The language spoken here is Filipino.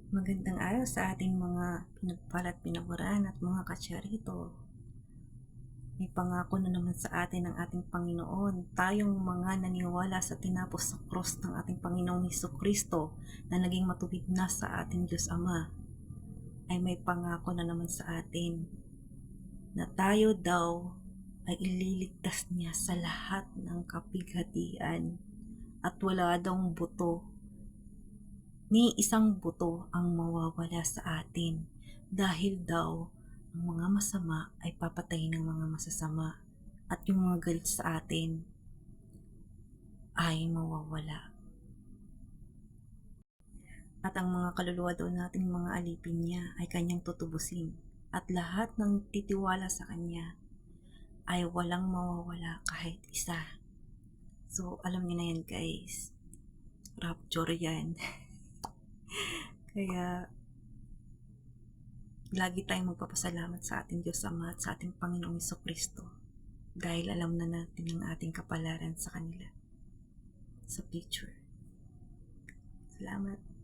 Magandang araw sa ating mga pinagpala at pinawaran at mga katsarito. May pangako na naman sa atin ng ating Panginoon. Tayong mga naniwala sa tinapos sa cross ng ating Panginoong Hesukristo na naging matuwid na sa ating Diyos Ama, ay may pangako na naman sa atin na tayo daw ay ililigtas niya sa lahat ng kapighatian at wala daw buto ni isang buto ang mawawala sa atin dahil daw ang mga masama ay papatayin ng mga masasama at yung mga galit sa atin ay mawawala. At ang mga kaluluwa daw nating mga alipin niya ay kanyang tutubusin at lahat ng titiwala sa kanya ay walang mawawala kahit isa. So alam niyo na yan guys, rapture yan. Kaya lagi tayong magpapasalamat sa ating Diyos Ama at sa ating Panginoong Hesukristo dahil alam na natin ang ating kapalaran sa kanila sa future. Salamat.